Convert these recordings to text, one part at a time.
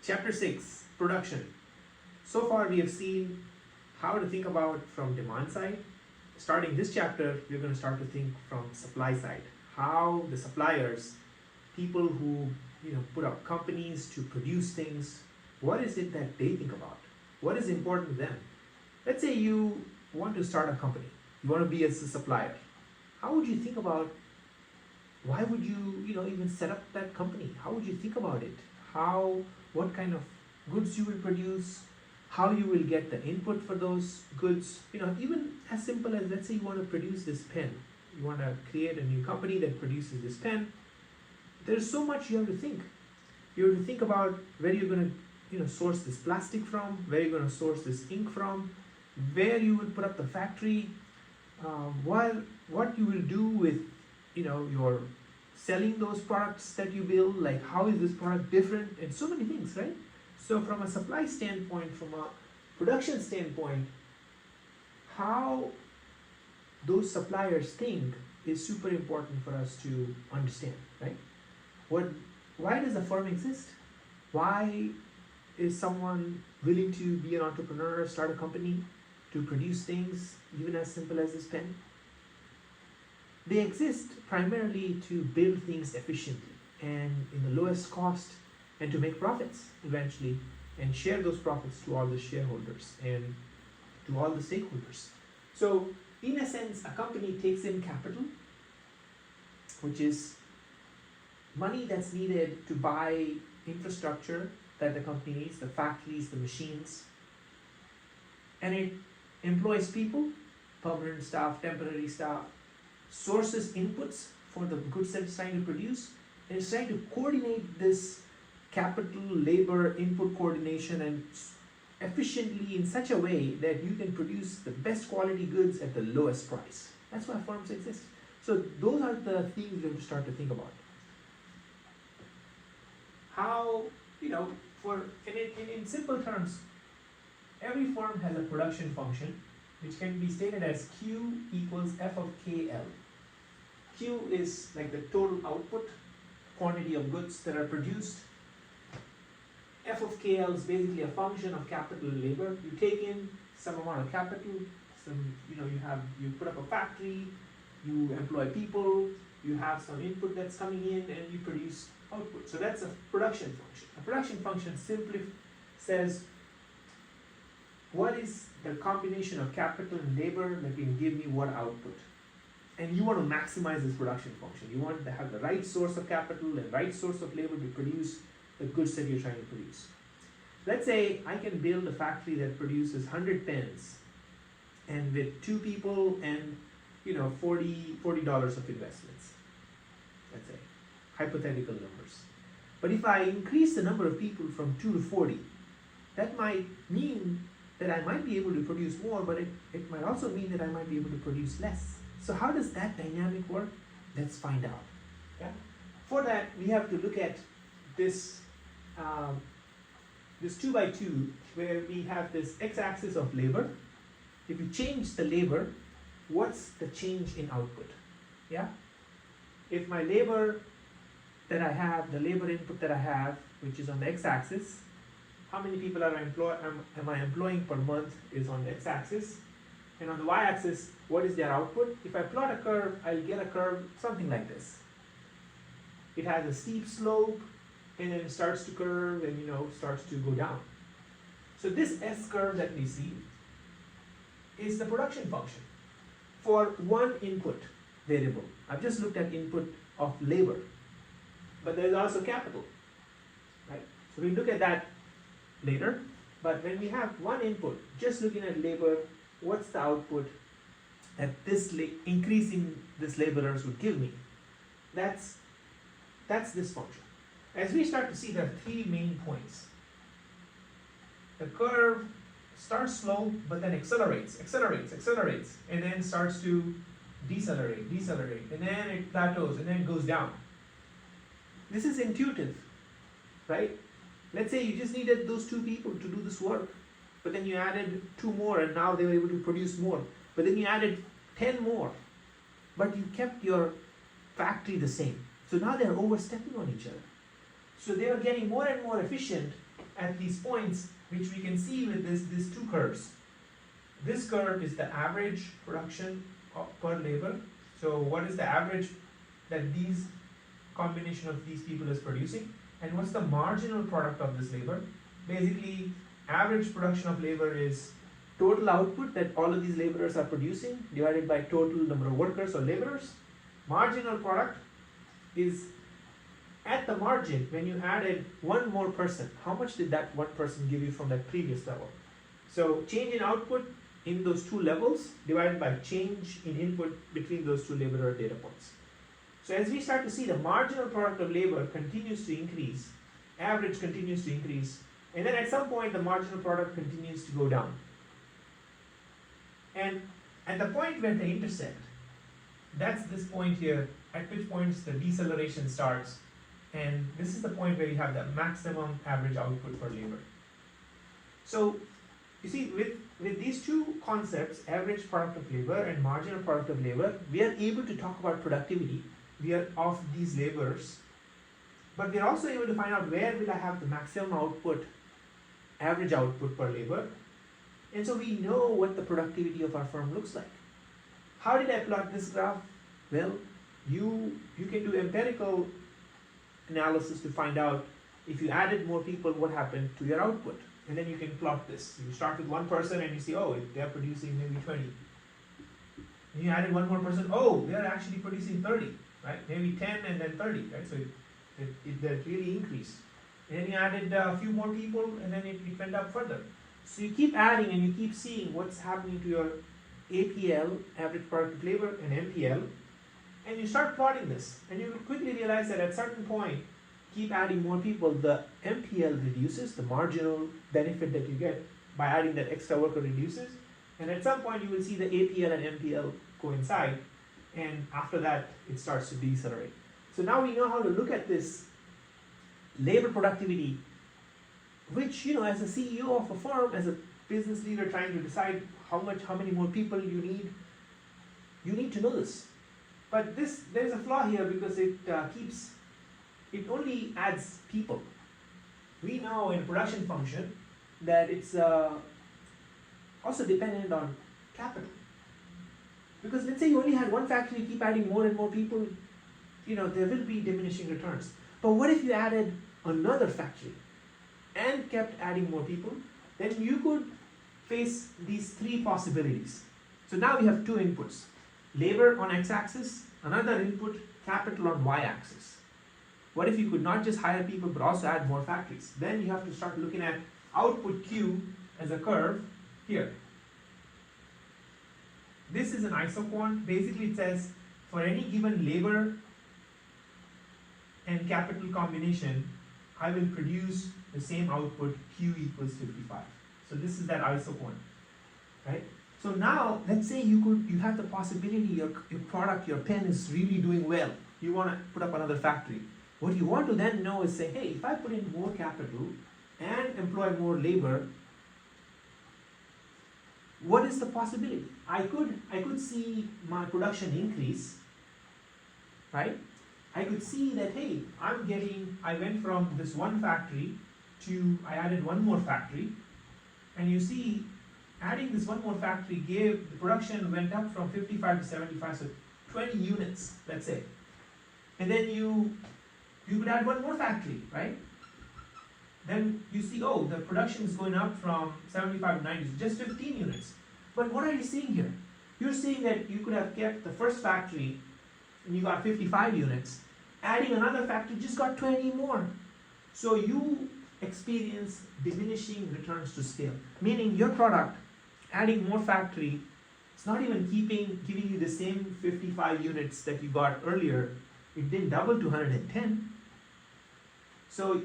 Chapter 6, Production. So far we have seen how to think about from demand side. Starting this chapter, we're going to start to think from supply side. How the suppliers, people who put up companies to produce things, what is it that they think about? What is important to them? Let's say you want to start a company. You want to be as a supplier. How would you think about, why would you even set up that company? How would you think about it? What kind of goods you will produce, how you will get the input for those goods, even as simple as, let's say you want to produce this pen. You want to create a new company that produces this pen. There's so much you have to think. You have to think about where you're going to source this plastic from, where you're going to source this ink from, where you will put up the factory, what you will do with your selling those products that you build, like how is this product different, and so many things, right? So from a supply standpoint, from a production standpoint, how those suppliers think is super important for us to understand, right? Why does a firm exist? Why is someone willing to be an entrepreneur, start a company, to produce things, even as simple as this pen? They exist primarily to build things efficiently and in the lowest cost, and to make profits eventually and share those profits to all the shareholders and to all the stakeholders. So in a sense, a company takes in capital, which is money that's needed to buy infrastructure that the company needs, the factories, the machines, and it employs people, permanent staff, temporary staff, sources inputs for the goods that it's trying to produce, and it's trying to coordinate this capital, labor, input coordination and efficiently in such a way that you can produce the best quality goods at the lowest price. That's why firms exist. So those are the things you have to start to think about. How, in simple terms, every firm has a production function which can be stated as Q equals F of KL. Q is like the total output, quantity of goods that are produced. F of KL is basically a function of capital and labor. You take in some amount of capital, you put up a factory, you employ people, you have some input that's coming in, and you produce output. So that's a production function. A production function simply says, what is the combination of capital and labor that can give me what output? And you want to maximize this production function. You want to have the right source of capital and right source of labor to produce the goods that you're trying to produce. Let's say I can build a factory that produces 100 pens, and with 2 people and $40 of investments, let's say, hypothetical numbers. But if I increase the number of people from 2 to 40, that might mean that I might be able to produce more, but it might also mean that I might be able to produce less. So how does that dynamic work? Let's find out. Yeah? For that, we have to look at this 2x2, where we have this x-axis of labor. If you change the labor, what's the change in output? Yeah? If my labor that I have, the labor input that I have, which is on the x-axis, how many people am I employing per month is on the x-axis, and on the y-axis, what is their output? If I plot a curve, I'll get a curve something like this. It has a steep slope, and then it starts to curve and starts to go down. So this S-curve that we see is the production function for one input variable. I've just looked at input of labor, but there's also capital, right? So we look at that later, but when we have one input, just looking at labor, what's the output that increasing this laborers would give me? That's this function. As we start to see, there are 3 main points. The curve starts slow, but then accelerates, and then starts to decelerate, and then it plateaus, and then it goes down. This is intuitive, right? Let's say you just needed those 2 people to do this work, but then you added 2 more, and now they were able to produce more. But then you added 10 more, but you kept your factory the same. So now they're overstepping on each other. So they are getting more and more efficient, at these points, which we can see with these two curves. This curve is the average production per labor. So what is the average that these combination of these people is producing, and what's the marginal product of this labor? Basically, average production of labor is total output that all of these laborers are producing divided by total number of workers or laborers. Marginal product is at the margin when you added one more person. How much did that one person give you from that previous level? So change in output in those two levels divided by change in input between those two laborer data points. So as we start to see, the marginal product of labor continues to increase, average continues to increase, and then at some point the marginal product continues to go down. And at the point where they intersect, that's this point here, at which point the deceleration starts, and this is the point where you have the maximum average output per labor. So you see, with these two concepts, average product of labor and marginal product of labor, we are able to talk about productivity of these laborers, but we are also able to find out where will I have the maximum output, average output per labor, and so we know what the productivity of our firm looks like. How did I plot this graph? Well, you can do empirical analysis to find out if you added more people, what happened to your output, and then you can plot this. You start with one person and you see, oh, they're producing maybe 20. And you added one more person, oh, they're actually producing 30. Right? Maybe 10 and then 30, right? So that really increased. And then you added a few more people and then it went up further. So you keep adding and you keep seeing what's happening to your APL, average product of labor, and MPL, and you start plotting this. And you will quickly realize that at a certain point, keep adding more people, the MPL reduces, the marginal benefit that you get by adding that extra worker reduces, and at some point you will see the APL and MPL coincide, and after that it starts to decelerate. So now we know how to look at this labor productivity, which, as a CEO of a firm, as a business leader trying to decide how many more people you need to know this. But there's a flaw here because it only adds people. We know in production function that it's also dependent on capital. Because let's say you only had one factory, you keep adding more and more people, there will be diminishing returns. But what if you added another factory and kept adding more people? Then you could face these three possibilities. So now we have two inputs. Labor on x-axis, another input, capital on y-axis. What if you could not just hire people but also add more factories? Then you have to start looking at output Q as a curve here. This is an isoquant. Basically it says for any given labor and capital combination, I will produce the same output Q equals 55. So this is that isoquant, right? So now let's say you have the possibility your product, your pen is really doing well. You want to put up another factory. What you want to then know is say, hey, if I put in more capital and employ more labor, what is the possibility? I could see my production increase, right? I could see that, hey, I went from this one factory to, I added one more factory, and you see, adding this one more factory the production went up from 55 to 75, so 20 units, let's say. And then you could add one more factory, right? Then you see, oh, the production is going up from 75 to 90, just 15 units. But what are you seeing here? You're seeing that you could have kept the first factory and you got 55 units. Adding another factory just got 20 more. So you experience diminishing returns to scale. Meaning your product, adding more factory, it's not even giving you the same 55 units that you got earlier. It didn't double to 110. So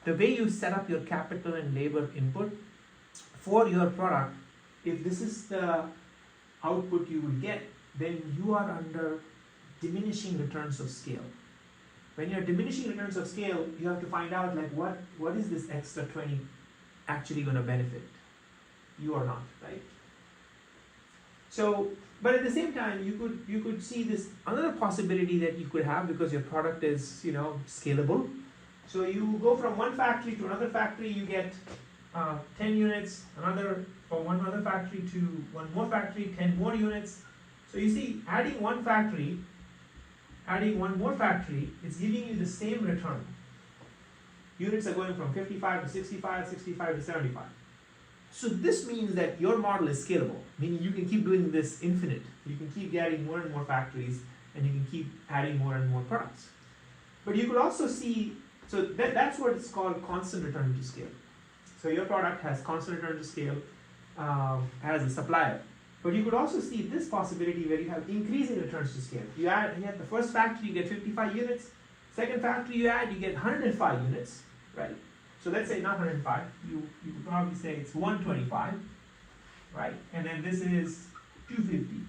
the way you set up your capital and labor input for your product, if this is the output you will get, then you are under diminishing returns of scale. When you're diminishing returns of scale, you have to find out like what is this extra 20 actually going to benefit you or not, right? So, but at the same time, you could see this another possibility that you could have because your product is scalable. So you go from one factory to another factory, you get 10 units, from one other factory to one more factory, 10 more units. So you see, adding one more factory, is giving you the same return. Units are going from 55 to 65, 65 to 75. So this means that your model is scalable, meaning you can keep doing this infinite. You can keep adding more and more factories, and you can keep adding more and more products. But you could also see, so that's what it's called constant return to scale. So your product has constant return to scale as a supplier. But you could also see this possibility where you have increasing returns to scale. You add the first factory, you get 55 units. Second factory you add, you get 105 units, right? So let's say not 105, you could probably say it's 125, right? And then this is 250,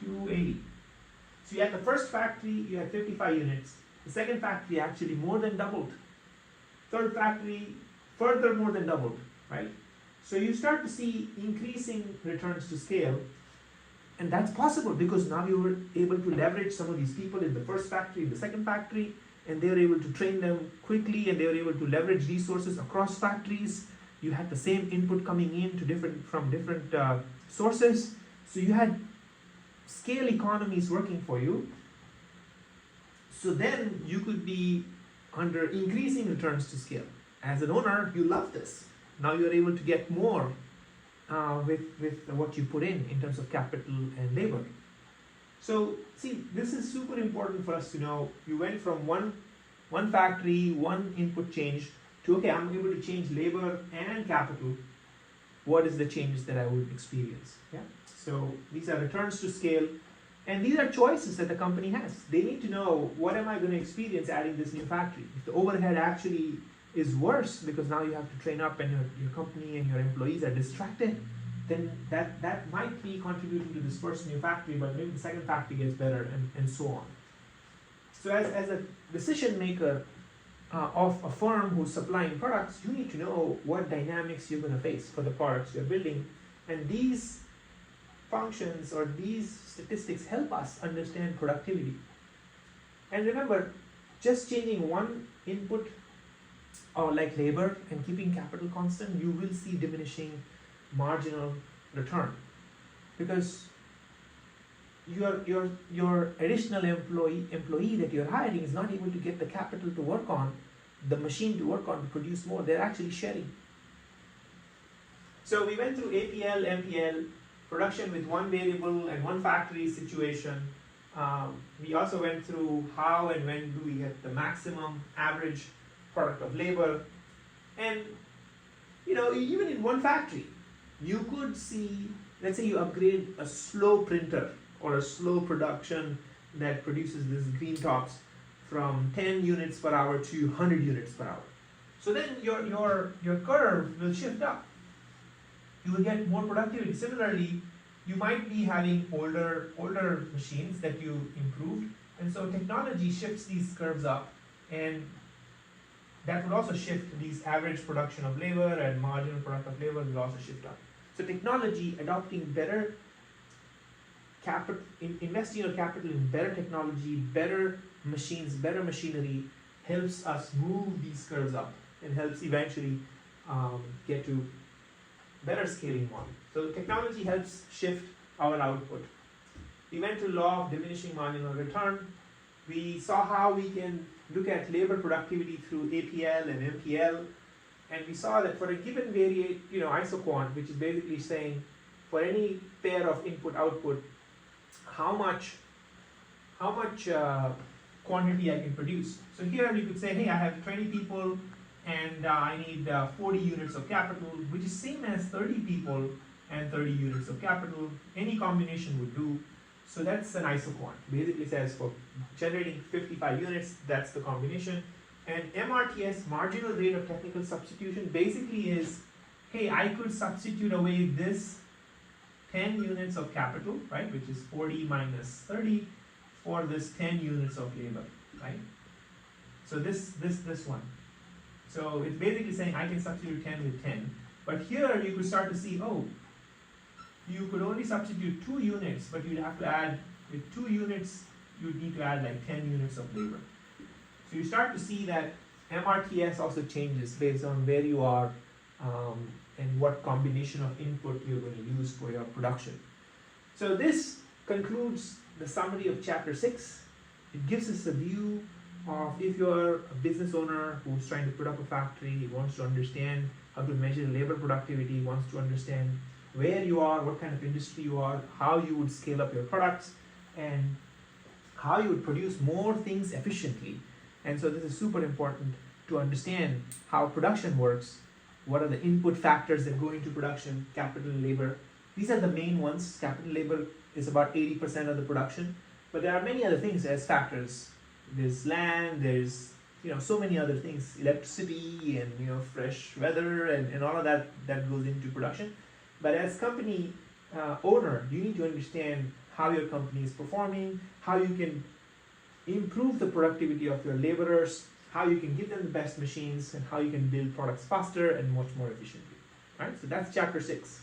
280. So you had the first factory, you had 55 units. The second factory actually more than doubled. Third factory further more than doubled, right? So you start to see increasing returns to scale, and that's possible because now you were able to leverage some of these people in the first factory, in the second factory, and they were able to train them quickly, and they were able to leverage resources across factories. You had the same input coming in from different sources, so you had scale economies working for you. So then you could be under increasing returns to scale. As an owner, you love this. Now you're able to get more with what you put in terms of capital and labor. So see, this is super important for us to know. You went from one factory, one input change to, okay, I'm able to change labor and capital. What is the change that I would experience? Yeah. So these are returns to scale, and these are choices that the company has. They need to know, what am I going to experience adding this new factory? If the overhead actually is worse because now you have to train up and your company and your employees are distracted, then that might be contributing to this first new factory, but maybe the second factory gets better, and so on. So as a decision maker of a firm who's supplying products, you need to know what dynamics you're going to face for the products you're building, and these functions or these statistics help us understand productivity. And remember, just changing one input or like labor and keeping capital constant, you will see diminishing marginal return, because your additional employee that you're hiring is not able to get the capital to work on, the machine to work on to produce more. They're actually sharing. So we went through APL, MPL, production with one variable and one factory situation. We also went through how and when do we get the maximum average product of labor. And even in one factory, you could see, let's say you upgrade a slow printer or a slow production that produces these green tops from 10 units per hour to 100 units per hour. So then your curve will shift up. You will get more productivity. Similarly, you might be having older machines that you improved, and so technology shifts these curves up, and that will also shift these average production of labor and marginal product of labor will also shift up. So technology, adopting better capital, investing your capital in better technology, better machines, better machinery, helps us move these curves up and helps eventually get to better scaling model. So technology helps shift our output. We went to law of diminishing marginal return. We saw how we can look at labor productivity through APL and MPL, and we saw that for a given isoquant, which is basically saying for any pair of input-output, how much quantity I can produce. So here we could say, hey, I have 20 people and I need 40 units of capital, which is same as 30 people and 30 units of capital. Any combination would do. So that's an isoquant. Basically says for generating 55 units, that's the combination. And MRTS, marginal rate of technical substitution, basically is, hey, I could substitute away this 10 units of capital, right, which is 40 minus 30, for this 10 units of labor, right? So this one. So it's basically saying I can substitute 10 with 10. But here you could start to see, oh, you could only substitute 2 units, but you'd have to add, with 2 units, you'd need to add like 10 units of labor. So you start to see that MRTS also changes based on where you are and what combination of input you're going to use for your production. So this concludes the summary of chapter 6. It gives us a view of if you're a business owner who's trying to put up a factory, wants to understand how to measure labor productivity, wants to understand where you are, what kind of industry you are, how you would scale up your products, and how you would produce more things efficiently. And so this is super important to understand how production works, what are the input factors that go into production, capital, labor. These are the main ones. Capital, labor is about 80% of the production, but there are many other things as factors. There's land, there's so many other things, electricity and fresh weather and all of that goes into production. But as company owner, you need to understand how your company is performing, how you can improve the productivity of your laborers, how you can give them the best machines, and how you can build products faster and much more efficiently. Right? So that's chapter 6.